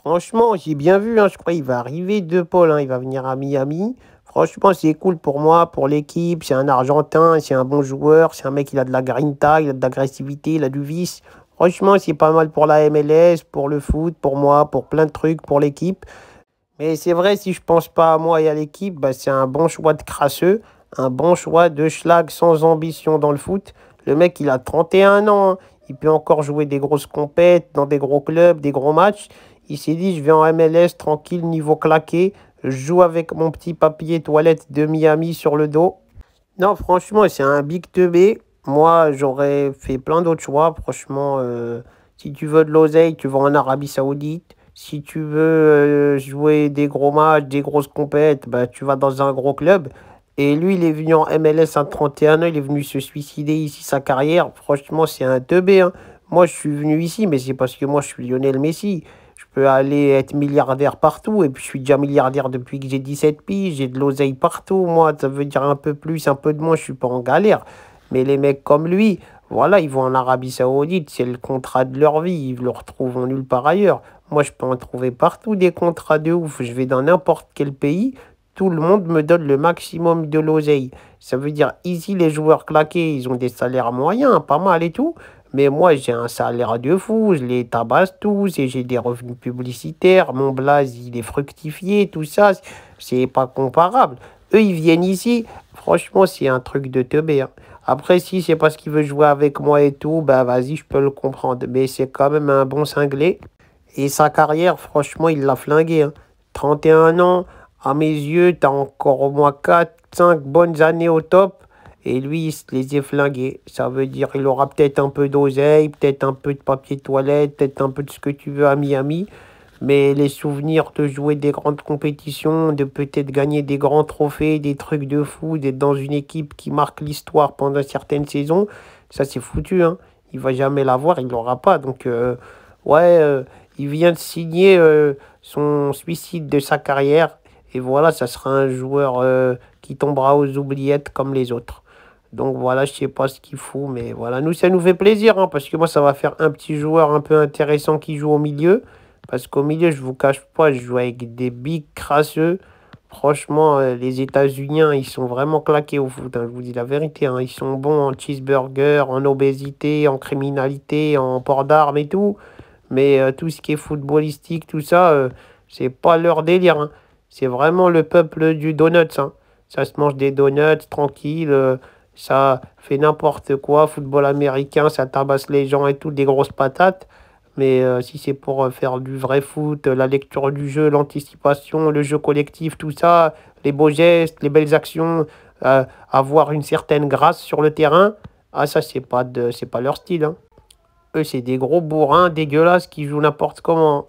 Franchement, j'ai bien vu, hein, je crois qu'il va arriver De Paul, hein, il va venir à Miami. Franchement, c'est cool pour moi, pour l'équipe. C'est un Argentin, c'est un bon joueur, c'est un mec, il a de la grinta, il a de l'agressivité, il a du vice. Franchement, c'est pas mal pour la MLS, pour le foot, pour moi, pour plein de trucs, pour l'équipe. Mais c'est vrai, si je pense pas à moi et à l'équipe, bah, c'est un bon choix de crasseux, un bon choix de schlag sans ambition dans le foot. Le mec, il a 31 ans, hein. Il peut encore jouer des grosses compètes, dans des gros clubs, des gros matchs. Il s'est dit, je vais en MLS tranquille, niveau claqué. Je joue avec mon petit papier toilette de Miami sur le dos. Non, franchement, c'est un big teubé. Moi, j'aurais fait plein d'autres choix. Franchement, si tu veux de l'oseille, tu vas en Arabie Saoudite. Si tu veux jouer des gros matchs, des grosses compètes, bah, tu vas dans un gros club. Et lui, il est venu en MLS à 31 ans. Il est venu se suicider ici, sa carrière. Franchement, c'est un teubé, hein. Moi, je suis venu ici, mais c'est parce que moi, je suis Lionel Messi. Je peux aller être milliardaire partout. Et puis, je suis déjà milliardaire depuis que j'ai 17 piges. J'ai de l'oseille partout. Moi, ça veut dire un peu plus, un peu de moins. Je suis pas en galère. Mais les mecs comme lui, voilà, ils vont en Arabie Saoudite. C'est le contrat de leur vie. Ils le retrouvent nulle part ailleurs. Moi, je peux en trouver partout des contrats de ouf. Je vais dans n'importe quel pays. Tout le monde me donne le maximum de l'oseille. Ça veut dire, ici, les joueurs claqués, ils ont des salaires moyens, pas mal et tout. Mais moi, j'ai un salaire de fou, je les tabasse tous et j'ai des revenus publicitaires. Mon blaze, il est fructifié, tout ça, c'est pas comparable. Eux, ils viennent ici, franchement, c'est un truc de teubé, hein. Après, si c'est parce qu'il veut jouer avec moi et tout, bah vas-y, je peux le comprendre. Mais c'est quand même un bon cinglé. Et sa carrière, franchement, il l'a flingué, hein. 31 ans, à mes yeux, t'as encore au moins 4 5 bonnes années au top. Et lui, il se les est flingués. Ça veut dire il aura peut-être un peu d'oseille, peut-être un peu de papier toilette, peut-être un peu de ce que tu veux à Miami. Mais les souvenirs de jouer des grandes compétitions, de peut-être gagner des grands trophées, des trucs de fou, d'être dans une équipe qui marque l'histoire pendant certaines saisons, ça c'est foutu, hein. Il va jamais l'avoir, il l'aura pas. Donc, ouais, il vient de signer son suicide de sa carrière. Et voilà, ça sera un joueur qui tombera aux oubliettes comme les autres. Donc voilà, je sais pas ce qu'il faut, mais voilà, nous, ça nous fait plaisir, hein, parce que moi, ça va faire un petit joueur un peu intéressant qui joue au milieu. Parce qu'au milieu, je vous cache pas, je joue avec des bigs crasseux. Franchement, les États-Unis, ils sont vraiment claqués au foot, hein, je vous dis la vérité, hein. Ils sont bons en cheeseburger, en obésité, en criminalité, en port d'armes et tout. Mais tout ce qui est footballistique, tout ça, c'est pas leur délire, hein. C'est vraiment le peuple du donuts, hein. Ça se mange des donuts tranquille, ça fait n'importe quoi. Football américain, ça tabasse les gens et tout, des grosses patates. Mais si c'est pour faire du vrai foot, la lecture du jeu, l'anticipation, le jeu collectif, tout ça, les beaux gestes, les belles actions, avoir une certaine grâce sur le terrain, ah ça c'est pas leur style, hein. Eux c'est des gros bourrins dégueulasses qui jouent n'importe comment.